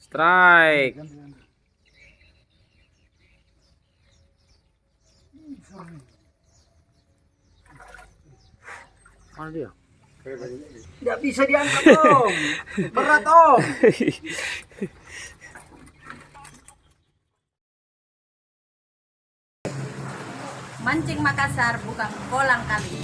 Strike. Mana dia? Tidak bisa diangkat om, berat om. Mancing Makassar bukan kolang kali.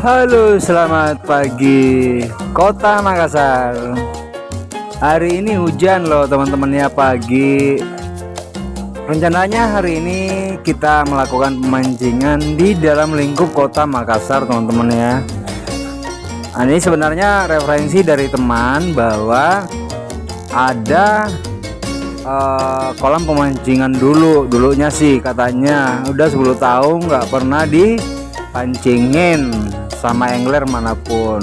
Halo, selamat pagi Kota Makassar. Hari ini hujan loh teman-teman ya, pagi. Rencananya hari ini kita melakukan pemancingan di dalam lingkup Kota Makassar teman-teman ya. Nah, ini sebenarnya referensi dari teman bahwa ada kolam pemancingan dulunya sih katanya udah 10 tahun nggak pernah dipancingin sama angler manapun.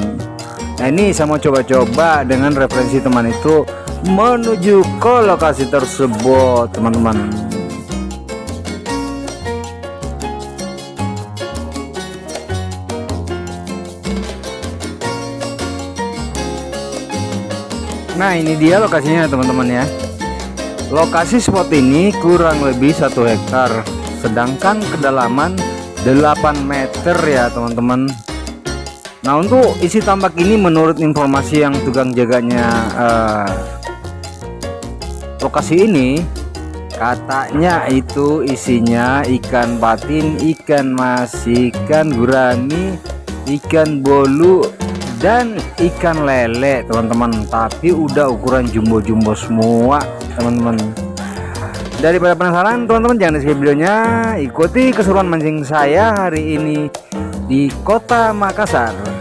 Nah, ini saya mau coba-coba dengan referensi teman itu menuju ke lokasi tersebut teman-teman. Nah, ini dia lokasinya teman-teman ya. Lokasi spot ini kurang lebih 1 hektar, sedangkan kedalaman 8 meter ya teman-teman. Nah, untuk isi tambak ini menurut informasi yang tukang jaganya lokasi ini, katanya itu isinya ikan patin, ikan mas, ikan gurami, ikan bolu, dan ikan lele teman-teman. Tapi udah ukuran jumbo-jumbo semua teman-teman. Daripada penasaran teman-teman, jangan di skip videonya, ikuti keseruan mancing saya hari ini di Kota Makassar.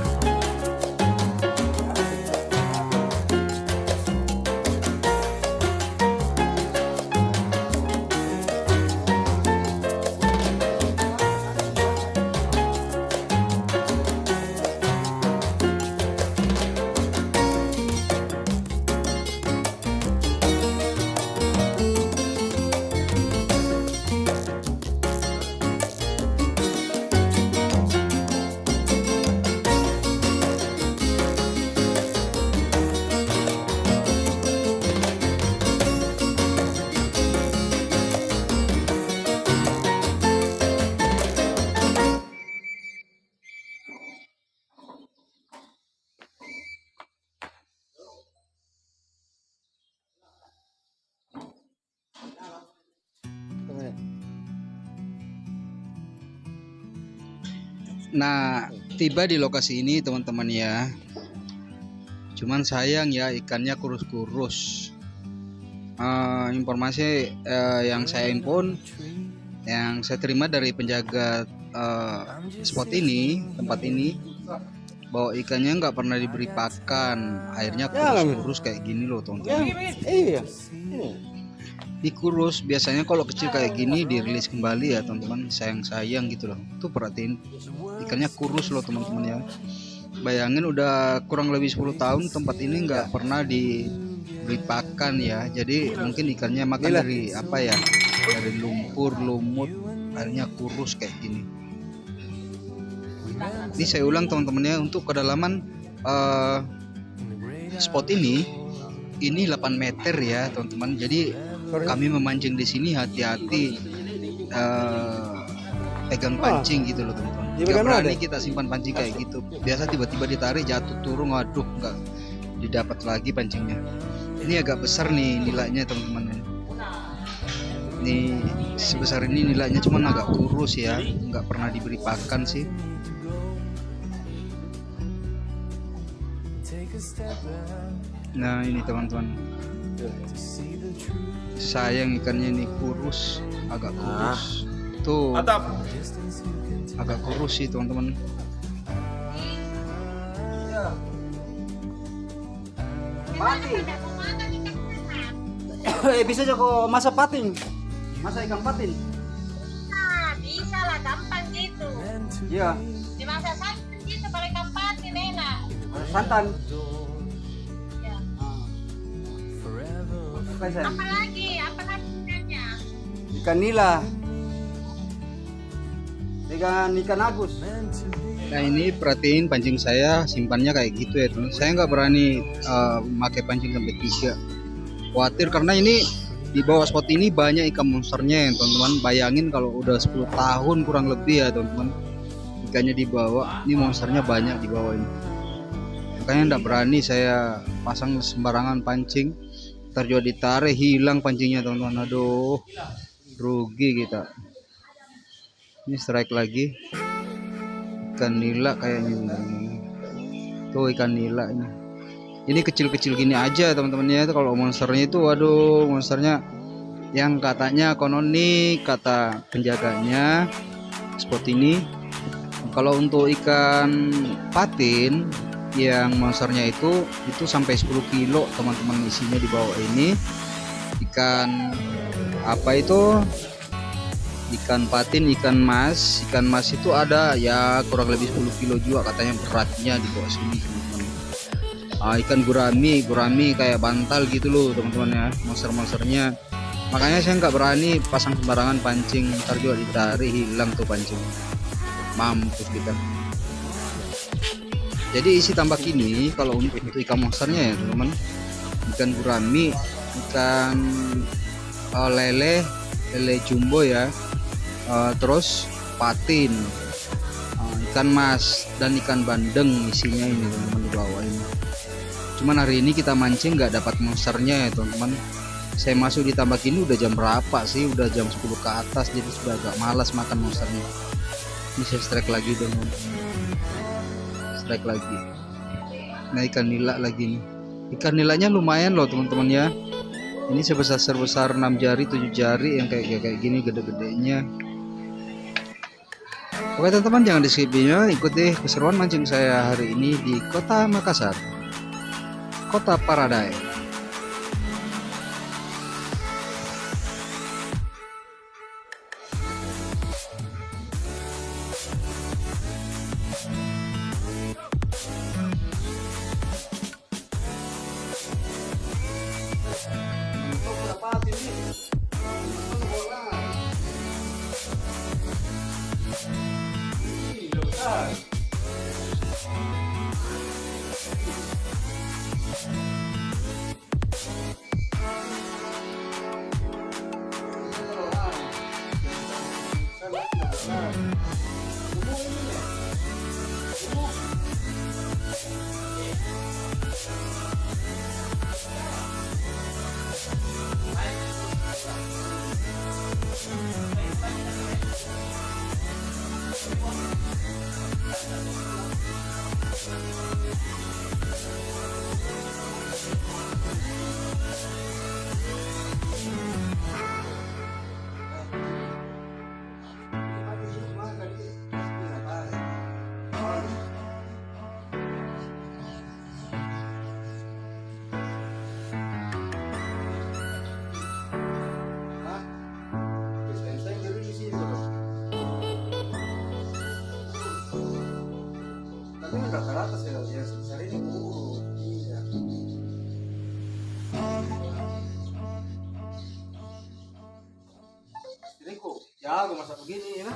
Nah, tiba di lokasi ini teman-teman ya. Cuman sayang ya, ikannya kurus-kurus. Informasi yang saya impun, yang saya terima dari penjaga spot ini, tempat ini, bahwa ikannya nggak pernah diberi pakan. Akhirnya kurus-kurus kayak gini loh teman-teman. Iya. Di kurus biasanya kalau kecil kayak gini dirilis kembali ya teman-teman. Sayang gitu loh. Tuh perhatiin, ikannya kurus loh teman-teman ya. Bayangin udah kurang lebih 10 tahun tempat ini nggak pernah diberi pakan ya. Jadi mungkin ikannya makan dari apa ya, dari lumpur, lumut, akhirnya kurus kayak gini. Ini saya ulang teman-teman ya, untuk kedalaman spot ini 8 meter ya teman-teman. Jadi kami memancing di sini hati-hati, pegang pancing gitu loh teman-teman. Gak berani kita simpan pancing kayak gitu. Biasa tiba-tiba ditarik, jatuh turun, waduh nggak didapat lagi pancingnya. Ini agak besar nih nilainya teman-teman. Ini sebesar ini nilainya, cuman agak kurus ya, nggak pernah diberi pakan sih. Nah, ini teman-teman, sayang ikannya ini kurus, agak kurus. Tuh, agak kurus sih teman-teman. Patin. Bisa juga masak patin. Masak ikan patin. Nah, bisa lah, gampang gitu. Iya. Dimasak santan gitu, pakai ikan patin enak. Masak santan. Ya. Apa saya? Apa lagi ikannya? Ikan nila. Ikan Agus. Nah ini perhatiin pancing saya simpannya kayak gitu ya teman. Saya nggak berani pakai pancing sampai 3. Khawatir karena ini di bawah spot ini banyak ikan monsternya ya teman-teman. Bayangin kalau udah 10 tahun kurang lebih ya teman-teman, ikannya di bawah. Ini monsternya banyak di bawah ini. Makanya nggak berani saya pasang sembarangan pancing. Ntar juga ditarik hilang pancingnya teman-teman. Aduh, rugi kita. Ini strike lagi. Ikan nila kayaknya. Tuh ikan nila ini. Ini kecil-kecil gini aja teman-temannya. Itu kalau monsternya itu waduh, monsternya yang katanya konon nih kata penjaganya spot ini, kalau untuk ikan patin yang monsternya itu sampai 10 kilo teman-teman isinya di bawah ini. Ikan apa itu? Ikan patin, ikan mas itu ada ya kurang lebih 10 kilo juga katanya beratnya di bawah sini teman-teman. Ikan gurami kayak bantal gitu loh teman-teman ya, monsternya. Makanya saya nggak berani pasang sembarangan pancing, ntar juga ditarik hilang tuh pancing, mampus kita. Jadi isi tambak ini kalau untuk ikan monsternya ya teman-teman, ikan gurami, ikan lele jumbo ya, terus patin, ikan mas dan ikan bandeng isinya ini teman-teman di bawah ini. Cuman hari ini kita mancing nggak dapat monsternya ya teman-teman. Saya masuk di tambak ini udah jam berapa sih? Udah jam 10 ke atas, jadi sudah agak malas makan monsternya. Ini saya strike lagi teman-teman. Strike lagi. Nah ikan nila lagi nih. Ikan nilanya lumayan loh teman-teman ya. Ini sebesar 6 jari 7 jari yang kayak gini gede-gedenya. Oke teman-teman, jangan di skip video, ikuti keseruan mancing saya hari ini di Kota Makassar, Kota Paradise. Rata-rata saya lihat sebesar ini iya. Jadi kok jago masak begini ya.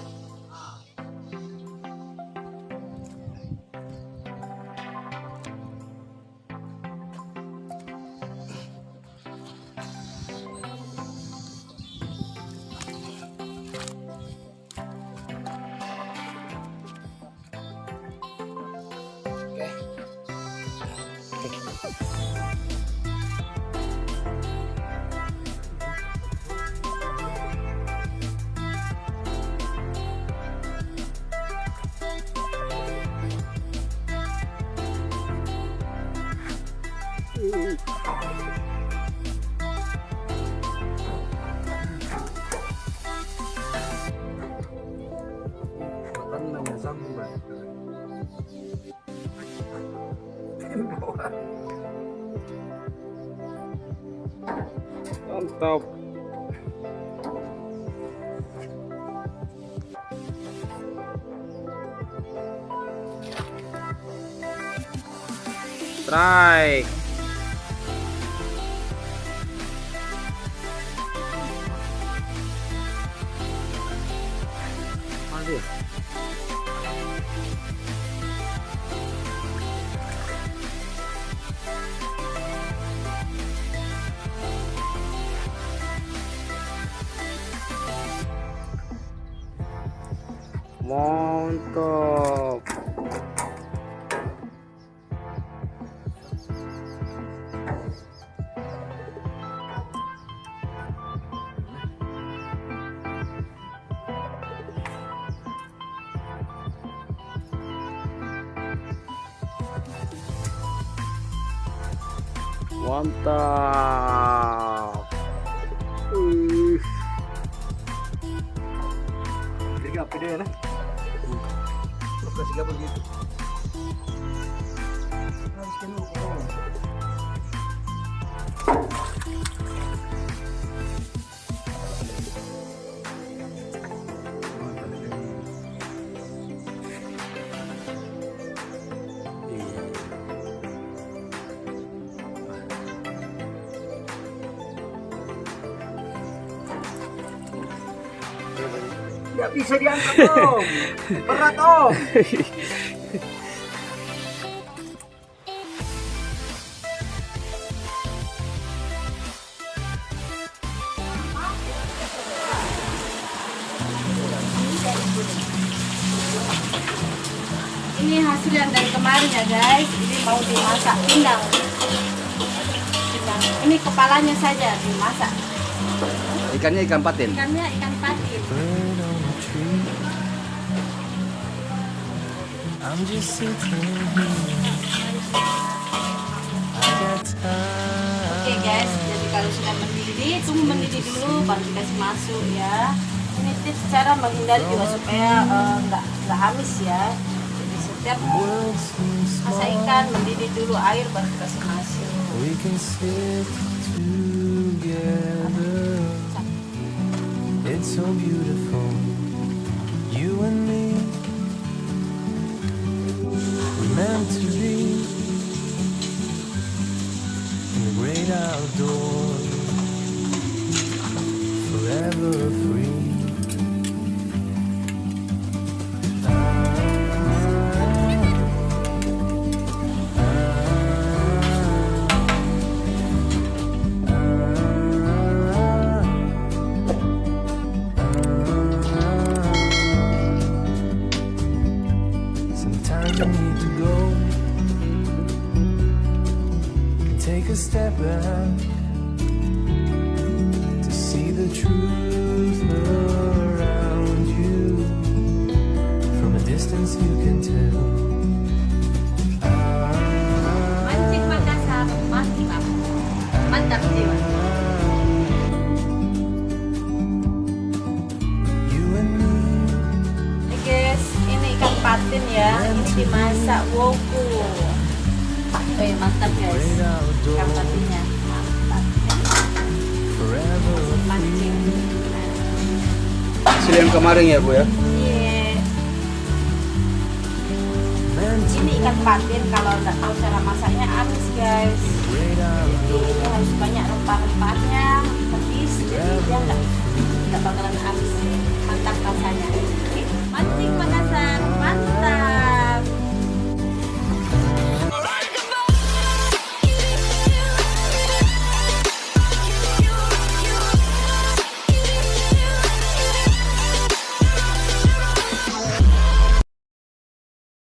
Mantap. Strike. Aduh. Mantap. Mantap. Jadi apa dia nah? Kasih gabung gitu. Harus kena ukur. Nggak bisa diangkat om, berat om. Ini hasil yang dari kemarin ya guys. Ini mau dimasak pindang. Ini kepalanya saja dimasak. Ikannya ikan patin. Ikannya ikan patin. Oke guys, jadi kalau sudah mendidih, tunggu mendidih dulu baru dikasih masuk ya. Ini tips cara menghindari juga supaya nggak amis ya. Jadi setiap masak ikan mendidih dulu air baru dikasih masuk. We can sit together. It's so beautiful, you and me. We're meant to be in the great outdoors, forever free. Sometimes I need to go and take a step back to see the truth around you. From a distance you can tell. Mancing Makassar, mantap. Mantap jiwa. You and me. Oke guys, ini ikan patin ya. Ini dimasak woku. Oke, mantap guys. Great Ikan outdoors, patinnya. Mantap. forever Mancing. Hasil yang kemarin ya bu ya. Iya. meant to Ini ikan patin kalau nggak tahu cara masaknya amis guys. great outdoors. Jadi ini harus banyak rempah-rempahnya, petis, jadi dia nggak bakalan amis. Mantap rasanya.